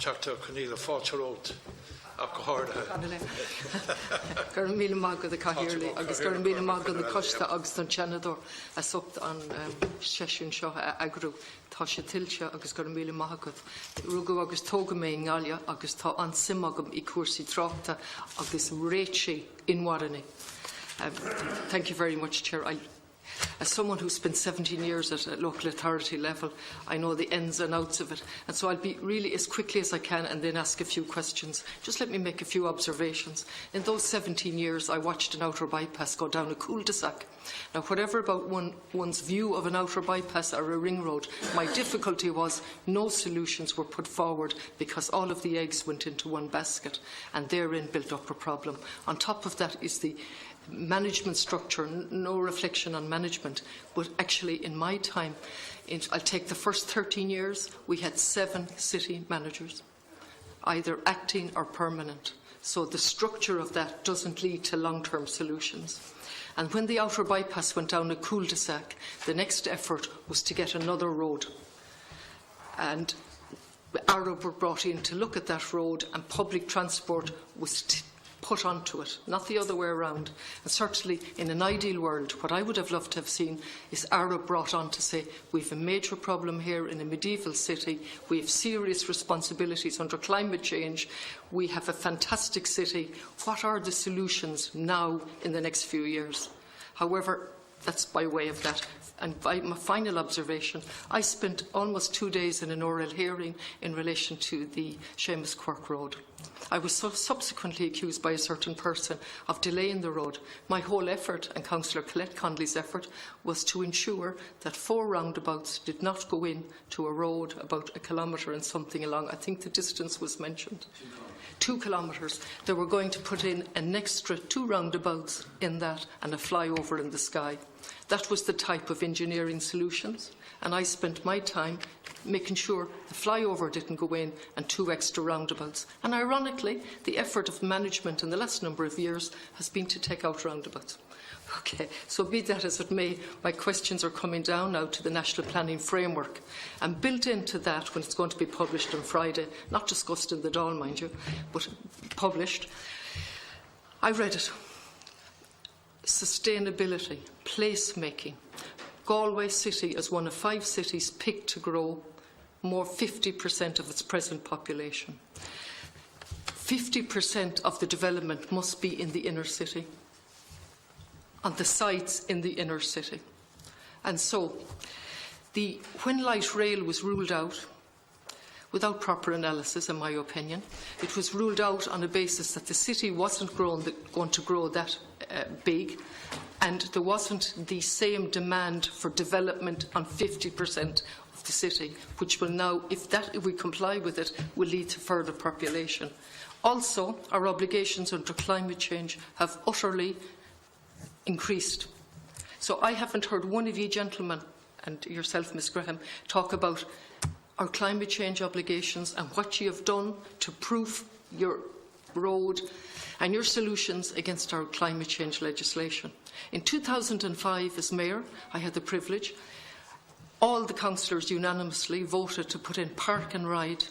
Dr. Connolly, Fáilte Connolly. Gur míle mágad a cahirirlí, agus gur míle mágad a costa agus an teanador a socht an sesiún seo agrú tá sé tilse agus gur míle mágad. Rugú agus tóga mé ngáile agus tá an simagam I cuasaí tráchta agus réití inwaranní. Thank you very much, Chair. As someone who spent 17 years at a local authority level, I know the ins and outs of it. And so I'll be really as quickly as I can and then ask a few questions. Just let me make a few observations. In those 17 years, I watched an outer bypass go down a cul-de-sac. Now, whatever about one's view of an outer bypass or a ring road, my difficulty was no solutions were put forward because all of the eggs went into one basket and therein built up a problem. On top of that is the management structure, no reflection on management, but actually in my time, I'll take the first 13 years, we had 7 city managers, either acting or permanent. So the structure of that doesn't lead to long-term solutions. And when the outer bypass went down a cul-de-sac, the next effort was to get another road. And Arab were brought in to look at that road, and public transport was put onto it, not the other way around. And certainly in an ideal world, what I would have loved to have seen is Arab brought on to say, we have a major problem here in a medieval city, we have serious responsibilities under climate change, we have a fantastic city, what are the solutions now in the next few years? However, that's by way of that. And by my final observation, I spent almost 2 days in an oral hearing in relation to the Seamus Quirk Road. I was subsequently accused by a certain person of delaying the road. My whole effort, and Councillor Colette Connolly's effort, was to ensure that 4 roundabouts did not go in to a road about 1 kilometre and something along. I think the distance was mentioned. 2 kilometres. They were going to put in an extra 2 roundabouts in that and a flyover in the sky. That was the type of engineering solutions, and I spent my time making sure the flyover didn't go in and 2 extra roundabouts. And ironically, the effort of management in the last number of years has been to take out roundabouts. Okay, so be that as it may, my questions are coming down now to the National Planning Framework. And built into that, when it's going to be published on Friday, not discussed in the Dáil, mind you, but published, I read it. Sustainability, placemaking. Galway City is one of 5 cities picked to grow more 50% of its present population. 50% of the development must be in the inner city, on the sites in the inner city. And so, when light rail was ruled out, without proper analysis, in my opinion, it was ruled out on a basis that the city wasn't going to grow that big, and there wasn't the same demand for development on 50% of the city, which will now, if we comply with it, will lead to further population. Also, our obligations under climate change have utterly increased. So I haven't heard one of you gentlemen, and yourself, Ms Graham, talk about our climate change obligations and what you have done to proof your road and your solutions against our climate change legislation. In 2005, as Mayor, I had the privilege, all the councillors unanimously voted to put in park and ride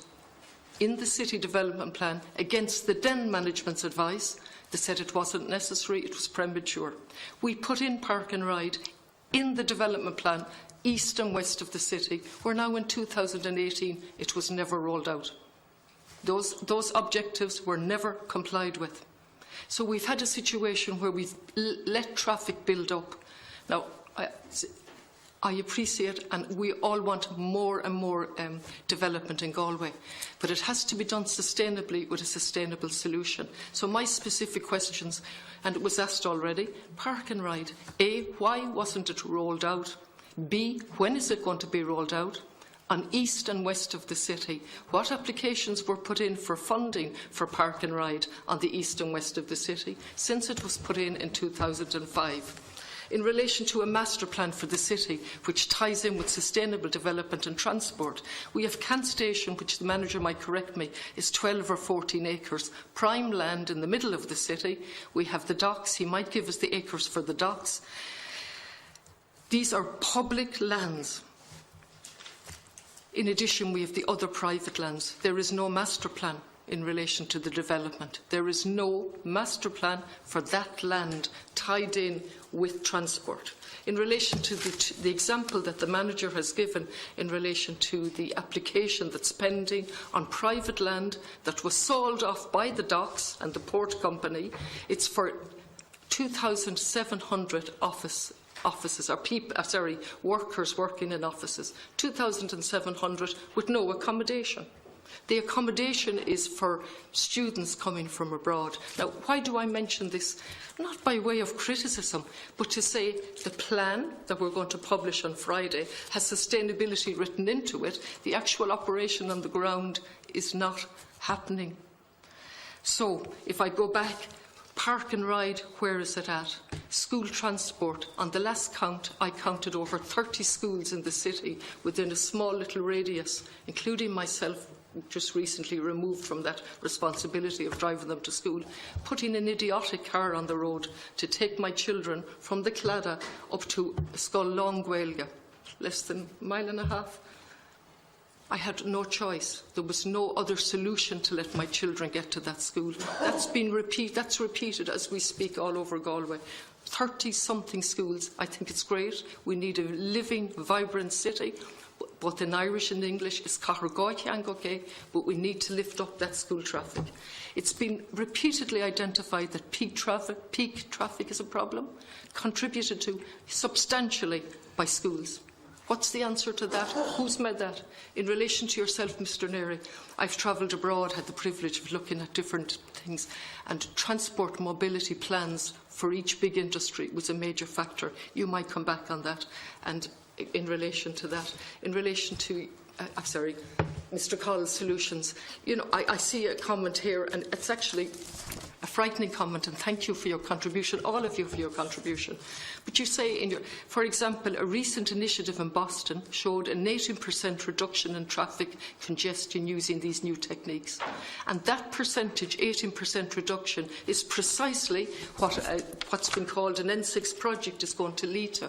in the city development plan against the then management's advice. They said it wasn't necessary, it was premature. We put in park and ride in the development plan east and west of the city. We're now in 2018, it was never rolled out. Those objectives were never complied with. So we've had a situation where we've let traffic build up. Now, I appreciate, and we all want more and more development in Galway, but it has to be done sustainably with a sustainable solution. So my specific questions, and it was asked already, park and ride. A, why wasn't it rolled out? B, when is it going to be rolled out? On east and west of the city, what applications were put in for funding for park and ride on the east and west of the city since it was put in 2005? In relation to a master plan for the city, which ties in with sustainable development and transport, we have Kent Station, which the manager might correct me, is 12 or 14 acres, prime land in the middle of the city. We have the docks, he might give us the acres for the docks. These are public lands. In addition, we have the other private lands. There is no master plan in relation to the development. There is no master plan for that land tied in with transport. In relation to the example that the manager has given in relation to the application that's pending on private land that was sold off by the docks and the port company, it's for 2,700 offices, or workers working in offices, 2,700 with no accommodation. The accommodation is for students coming from abroad. Now, why do I mention this? Not by way of criticism, but to say the plan that we're going to publish on Friday has sustainability written into it. The actual operation on the ground is not happening. So, if I go back, park and ride, where is it at? School transport. On the last count, I counted over 30 schools in the city within a small little radius, including myself, just recently removed from that responsibility of driving them to school, putting an idiotic car on the road to take my children from the Claddagh up to Scoil Gaeilge, less than a mile and a half. I had no choice. There was no other solution to let my children get to that school. That's repeated as we speak all over Galway. 30-something schools. I think it's great. We need a living, vibrant city. Both in Irish and English, it's Cahergoiche, but we need to lift up that school traffic. It's been repeatedly identified that peak traffic is a problem, contributed to substantially by schools. What's the answer to that? Who's made that? In relation to yourself, Mr. Neary, I've travelled abroad, had the privilege of looking at different things, and transport mobility plans for each big industry was a major factor. You might come back on that. And in relation to that, in relation to, Mr. Connell's solutions, I see a comment here, and it's actually a frightening comment, and thank you for your contribution, all of you for your contribution. But you say, for example, a recent initiative in Boston showed an 18% reduction in traffic congestion using these new techniques. And that percentage, 18% reduction, is precisely what's been called an N6 project is going to lead to.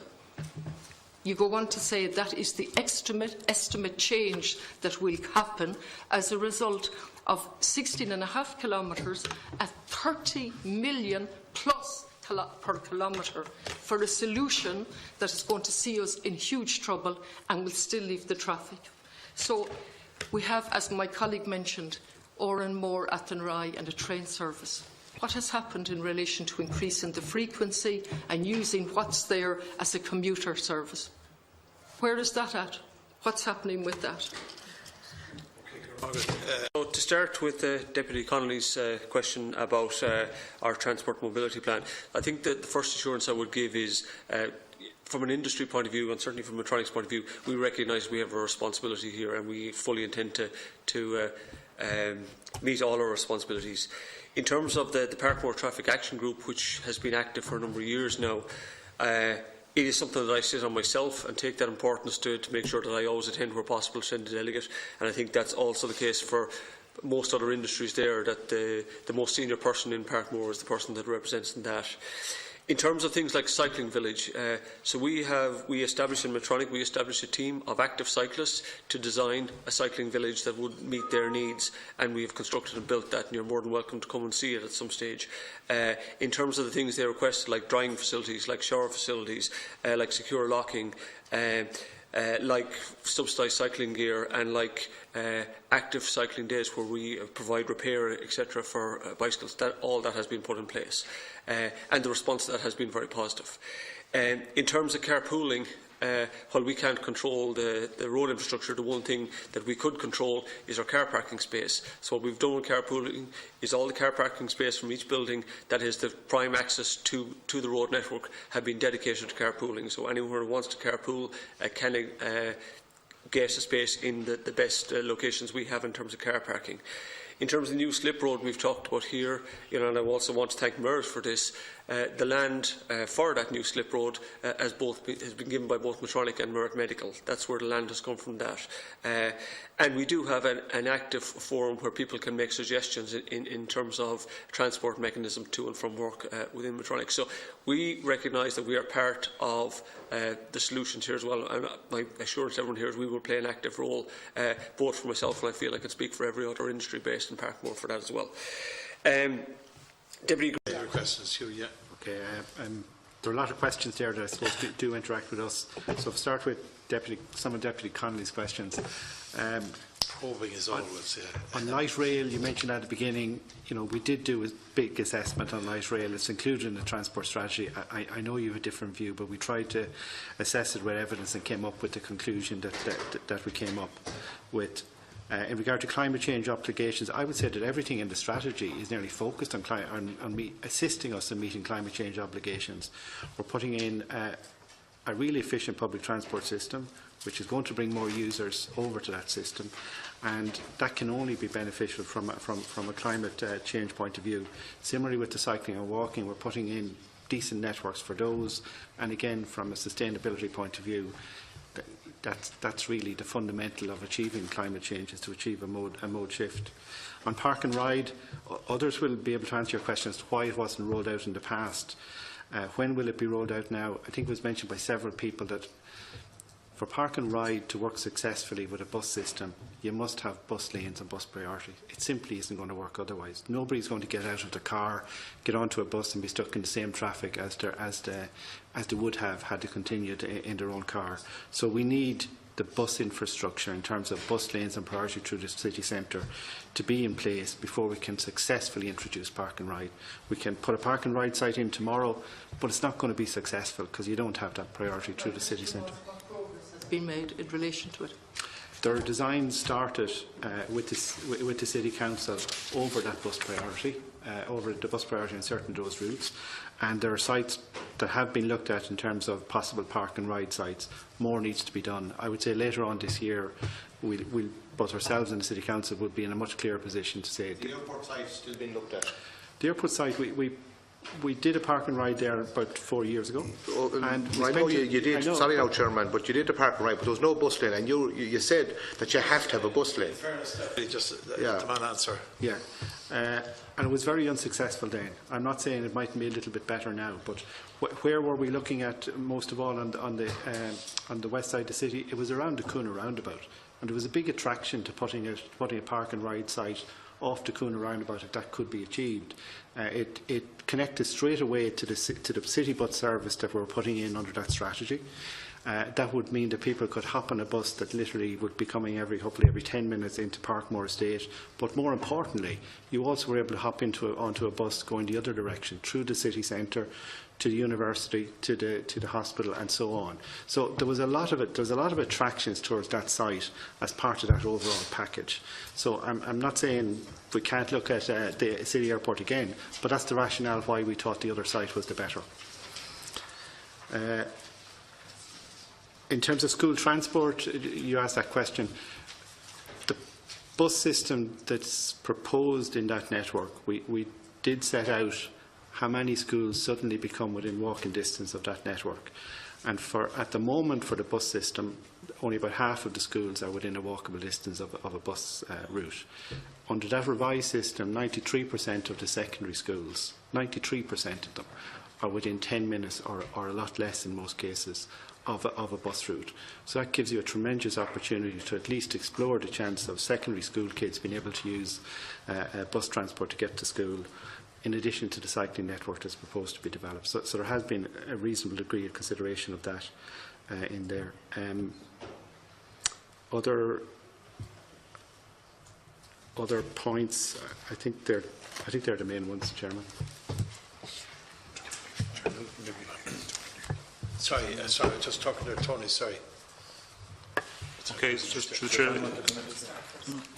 You go on to say that is the estimate change that will happen as a result of 16.5 kilometres at 30 million plus per kilometre for a solution that is going to see us in huge trouble and will still leave the traffic. So we have, as my colleague mentioned, Oranmore, Athenry and a train service. What has happened in relation to increasing the frequency and using what's there as a commuter service? Where is that at? What's happening with that? So to start with Deputy Connolly's question about our transport mobility plan, I think that the first assurance I would give is from an industry point of view, and certainly from a Metronic's point of view, we recognise we have a responsibility here, and we fully intend to meet all our responsibilities. In terms of the Parkmore Traffic Action Group, which has been active for a number of years now, it is something that I sit on myself and take that importance to make sure that I always attend where possible to send a delegate. And I think that's also the case for most other industries there, that the most senior person in Parkmore is the person that represents that. In terms of things like Cycling Village, so we established in Metronic, we established a team of active cyclists to design a cycling village that would meet their needs, and we have constructed and built that, and you're more than welcome to come and see it at some stage. In terms of the things they requested, like drying facilities, like shower facilities, like secure locking, like subsidised cycling gear, and like active cycling days where we provide repair, etc. for bicycles, all that has been put in place. And the response to that has been very positive. In terms of carpooling, while we can't control the road infrastructure, the one thing that we could control is our car parking space. So what we've done with carpooling is all the car parking space from each building that is the prime access to the road network have been dedicated to carpooling. So anyone who wants to carpool can get a space in the best locations we have in terms of car parking. In terms of the new slip road we've talked about here, and I also want to thank MERS for this, The land for that new slip road has been given by both Medtronic and Merit Medical. That's where the land has come from that. And we do have an active forum where people can make suggestions in terms of transport mechanism to and from work within Medtronic. So we recognise that we are part of the solutions here as well. And my assurance to everyone here is we will play an active role, both for myself and I feel I can speak for every other industry based in Parkmore for that as well. Deputy questions, Hugh, yeah. Okay, there are a lot of questions there that I suppose do interact with us. So if I start with some of Deputy Connolly's questions. Probing is always, yeah. On light rail, you mentioned at the beginning, we did do a big assessment on light rail. It's included in the transport strategy. I know you have a different view, but we tried to assess it with evidence and came up with the conclusion that we came up with. In regard to climate change obligations, I would say that everything in the strategy is nearly focused on assisting us in meeting climate change obligations. We're putting in a really efficient public transport system, which is going to bring more users over to that system, and that can only be beneficial from a climate change point of view. Similarly with the cycling and walking, we're putting in decent networks for those, and again from a sustainability point of view, that's really the fundamental of achieving climate change, is to achieve a mode shift. On park and ride, others will be able to answer your question as to why it wasn't rolled out in the past. When will it be rolled out now? I think it was mentioned by several people that for park and ride to work successfully with a bus system, you must have bus lanes and bus priority. It simply isn't going to work otherwise. Nobody's going to get out of the car, get onto a bus and be stuck in the same traffic as they would have had to continue in their own car. So we need the bus infrastructure in terms of bus lanes and priority through the city centre to be in place before we can successfully introduce park and ride. We can put a park and ride site in tomorrow, but it's not going to be successful because you don't have that priority through the city centre. Been made in relation to it? There are designs started with the City Council over that bus priority, over the bus priority on certain of those routes, and there are sites that have been looked at in terms of possible park and ride sites. More needs to be done. I would say later on this year, we'll both ourselves and the City Council would be in a much clearer position to say. The airport site still being looked at? The airport site, we did a park and ride there about 4 years ago. And I know you did. Sorry now, Chairman, but you did the park and ride, but there was no bus lane, and you said that you have to have a bus lane. Just the man answer. Yeah, and it was very unsuccessful then. I'm not saying it might be a little bit better now, but where were we looking at most of all on the west side of the city? It was around the Cooner roundabout, and there was a big attraction to putting a park and ride site off the Cooner roundabout if that could be achieved. It connected straight away to the city bus service that we're putting in under that strategy. That would mean that people could hop on a bus that literally would be coming hopefully every 10 minutes into Parkmore Estate. But more importantly, you also were able to hop onto a bus going the other direction through the city centre, to the university, to the hospital, and so on. So there was a lot of attractions towards that site as part of that overall package. So I'm not saying we can't look at the city airport again, but that's the rationale why we thought the other site was the better. In terms of school transport, you asked that question. The bus system that's proposed in that network, we did set out how many schools suddenly become within walking distance of that network. And at the moment for the bus system, only about half of the schools are within a walkable distance of a bus route. Under that revised system, 93% of the secondary schools, 93% of them, are within 10 minutes or a lot less in most cases of a bus route. So that gives you a tremendous opportunity to at least explore the chance of secondary school kids being able to use bus transport to get to school, in addition to the cycling network that's proposed to be developed. So there has been a reasonable degree of consideration of that in there. Other points, I think they're the main ones, Chairman. Sorry, just talking to Tony, sorry. Okay, just through the chair.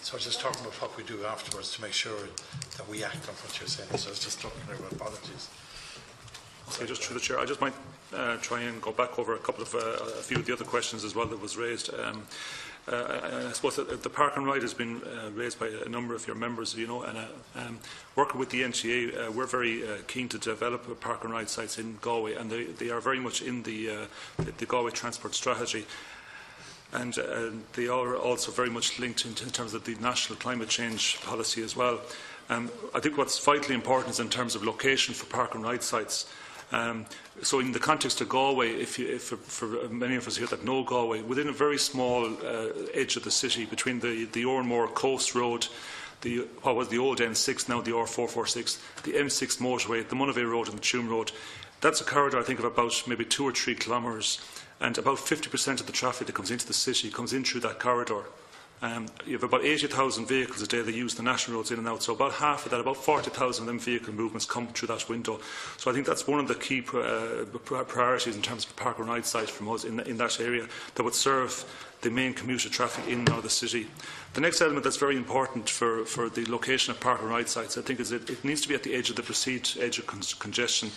So just talking about what we do afterwards to make sure that we act on what you're saying. So I was just talking about apologies. Okay, just through the chair. I just might try and go back over a few of the other questions as well that was raised. I suppose that the park and ride has been raised by a number of your members, you know, and working with the NTA, we're very keen to develop park and ride sites in Galway, and they are very much in the Galway transport strategy. And they are also very much linked in terms of the national climate change policy as well. I think what's vitally important is in terms of location for park and ride sites. So in the context of Galway, for many of us here that know Galway, within a very small edge of the city, between the Ormore Coast Road, what was the old N6, now the R446, the M6 motorway, the Monavay Road and the Tuam Road, that's a corridor I think of about maybe 2 or 3 kilometres, and about 50% of the traffic that comes into the city comes in through that corridor. You have about 80,000 vehicles a day that use the national roads in and out, so about half of that, about 40,000 of them vehicle movements come through that window. So I think that's one of the key priorities in terms of a park and ride site from us in that area that would serve the main commuter traffic in and out of the city. The next element that's very important for the location of park and ride sites, I think, is it needs to be at the edge of the perceived edge of congestion.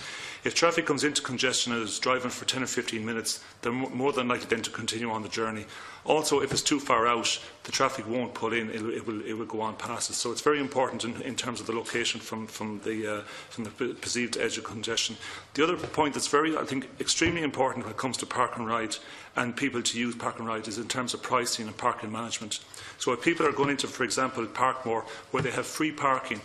If traffic comes into congestion and is driving for 10 or 15 minutes, they're more than likely then to continue on the journey. Also, if it's too far out, the traffic won't pull in, it will go on past it. So it's very important in terms of the location from the perceived edge of congestion. The other point that's I think, extremely important when it comes to park and ride and people to use park and ride is in terms of pricing and parking management. So if people are going into, for example, Parkmore, where they have free parking,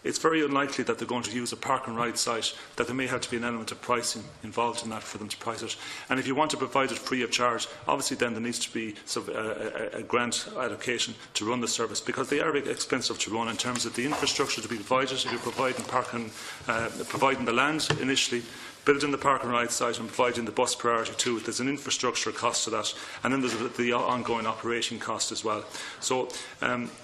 it's very unlikely that they're going to use a park and ride site, that there may have to be an element of pricing involved in that for them to price it. And if you want to provide it free of charge, obviously then there needs to be a grant allocation to run the service, because they are expensive to run in terms of the infrastructure to be provided. If you're providing the land initially, building the park and ride site and providing the bus priority to it, there's an infrastructure cost to that, and then there's the ongoing operation cost as well. So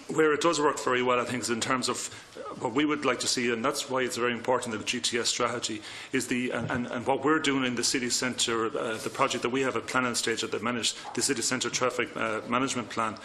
where it does work very well, I think, is in terms of what we would like to see, and that's why it's very important, the GTS strategy, is and what we're doing in the city centre, the project that we have at planning stage at the minute, the city centre traffic management plan.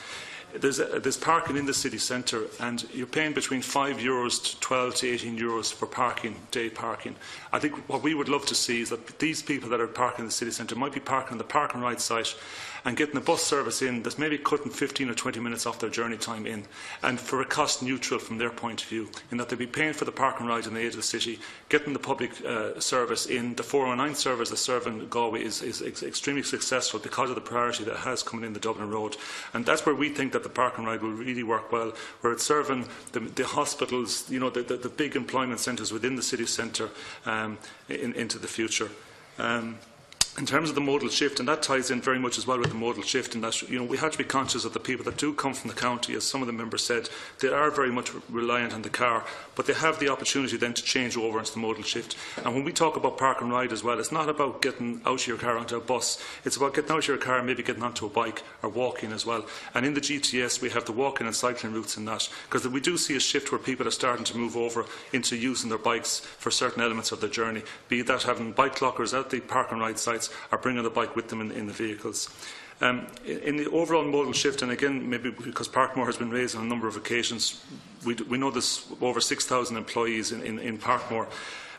There's parking in the city centre, and you're paying between €5 to 12 to 18 euros for parking, day parking. I think what we would love to see is that these people that are parking in the city centre might be parking on the park and ride site and getting a bus service in that's maybe cutting 15 or 20 minutes off their journey time in, and for a cost neutral from their point of view, in that they'd be paying for the park and ride in the edge of the city, getting the public service in. The 409 service that's serving Galway is extremely successful because of the priority that has coming in the Dublin Road, and that's where we think that the park and ride will really work well, where it's serving the hospitals, you know, the big employment centres within the city centre into the future. In terms of the modal shift, and that ties in very much as well with the modal shift, in that, you know, we have to be conscious of the people that do come from the county. As some of the members said, they are very much reliant on the car, but they have the opportunity then to change over into the modal shift. And when we talk about park and ride as well, it's not about getting out of your car onto a bus, it's about getting out of your car and maybe getting onto a bike or walking as well. And in the GTS we have the walking and cycling routes in that, because we do see a shift where people are starting to move over into using their bikes for certain elements of their journey, be that having bike lockers at the park and ride sites or bringing the bike with them in the vehicles. In the overall modal shift, and again, maybe because Parkmore has been raised on a number of occasions, we know there's over 6,000 employees in Parkmore,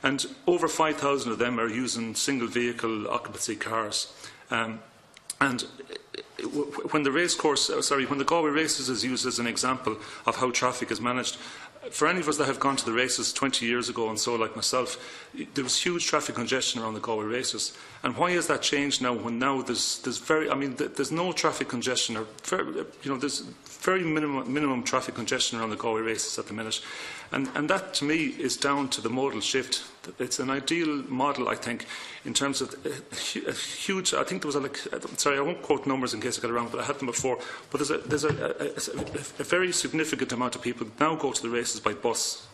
and over 5,000 of them are using single vehicle occupancy cars. And when the Galway races is used as an example of how traffic is managed, for any of us that have gone to the races 20 years ago and so, like myself, there was huge traffic congestion around the Galway races. And why has that changed now, when now there's no traffic congestion, or there's very minimum traffic congestion around the Galway races at the minute. And that, to me, is down to the modal shift. It's an ideal model, I think, in terms of a huge. I think there was I won't quote numbers in case I get it wrong, but I had them before. But there's a very significant amount of people now go to the races by bus.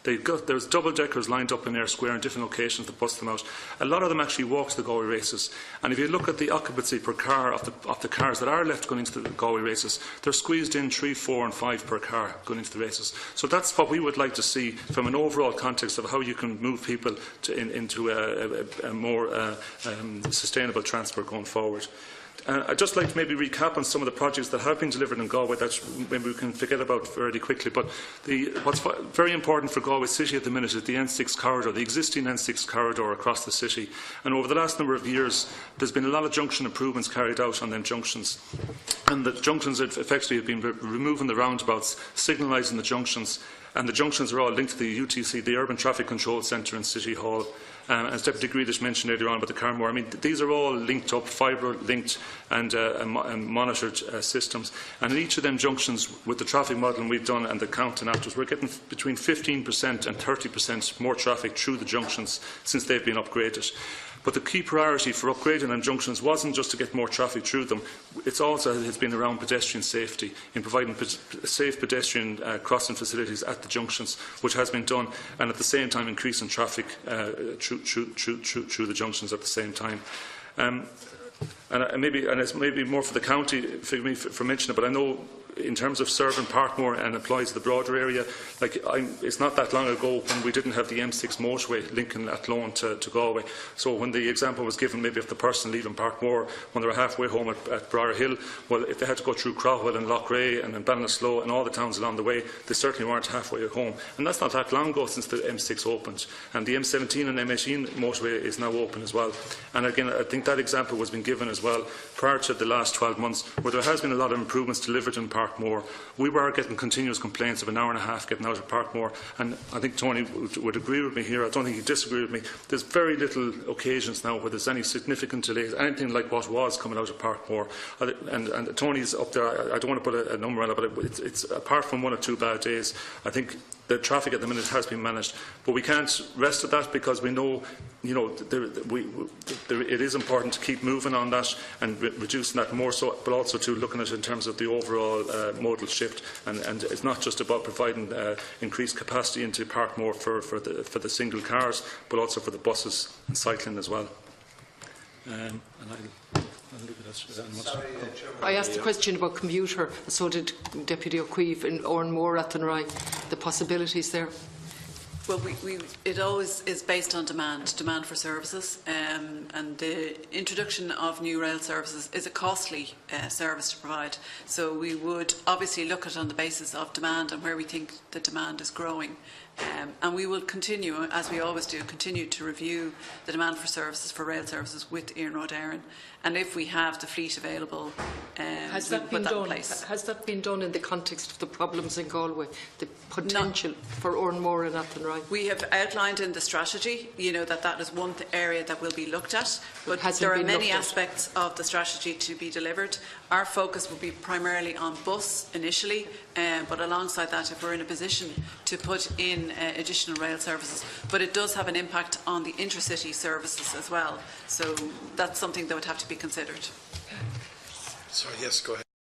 There's double-deckers lined up in Eyre Square in different locations to bus them out. A lot of them actually walk to the Galway races. And if you look at the occupancy per car of the cars that are left going into the Galway races, they're squeezed in 3, 4 and 5 per car going into the races. So that's what we would like to see from an overall context of how you can move people into a more sustainable transport going forward. I'd just like to maybe recap on some of the projects that have been delivered in Galway that maybe we can forget about fairly quickly. But what's very important for Galway City at the minute is the N6 corridor, the existing N6 corridor across the city. And over the last number of years, there's been a lot of junction improvements carried out on them junctions. And the junctions effectively have been removing the roundabouts, signalising the junctions. And the junctions are all linked to the UTC, the Urban Traffic Control Centre in City Hall. As Deputy Grealish mentioned earlier on about the Carmore, I mean, these are all linked up, fibre-linked and monitored systems. And in each of them junctions, with the traffic modelling we've done and the counting afterwards, we're getting between 15% and 30% more traffic through the junctions since they've been upgraded. But the key priority for upgrading them junctions wasn't just to get more traffic through them, it also has been around pedestrian safety, in providing safe pedestrian crossing facilities at the junctions, which has been done, and at the same time increasing traffic through the junctions at the same time. And it's maybe more for the county for me for mentioning it, but I know in terms of serving Parkmore and applies to the broader area, it's not that long ago when we didn't have the M6 motorway linking Athlone to Galway. So when the example was given maybe of the person leaving Parkmore when they were halfway home at Briar Hill, well, if they had to go through Crowell and Loughrea and Ballinasloe and all the towns along the way, they certainly weren't halfway at home. And that's not that long ago since the M6 opened. And the M17 and M18 motorway is now open as well. And again, I think that example was been given as well prior to the last 12 months, where there has been a lot of improvements delivered in Parkmore. We were getting continuous complaints of an hour and a half getting out of Parkmore, and I think Tony would agree with me here. I don't think he'd disagree with me. There's very little occasions now where there's any significant delays, anything like what was coming out of Parkmore. And Tony's up there. I don't want to put a number on it, but it's apart from one or two bad days, I think the traffic at the minute has been managed. But we can't rest at that because we know, it is important to keep moving on that and reducing that more so, but also to looking at it in terms of the overall modal shift. And it's not just about providing increased capacity into Parkmore for the single cars, but also for the buses and cycling as well. I asked a question about Commuter, so did Deputy O'Keefe in Oranmore, Athenry, the possibilities there. Well, it always is based on demand for services, and the introduction of new rail services is a costly service to provide. So we would obviously look at it on the basis of demand and where we think the demand is growing. And we will continue, as we always do, continue to review the demand for services, for rail services with Iarnród Éireann. And if we have the fleet available, has that been done? Has that been done in the context of the problems in Galway, the potential for Oranmore and Athenry? We have outlined in the strategy, that is one area that will be looked at. But there are many aspects of the strategy to be delivered. Our focus will be primarily on bus initially, but alongside that, if we're in a position to put in additional rail services, but it does have an impact on the intercity services as well. So that's something that would have to be considered. Sorry, yes, go ahead.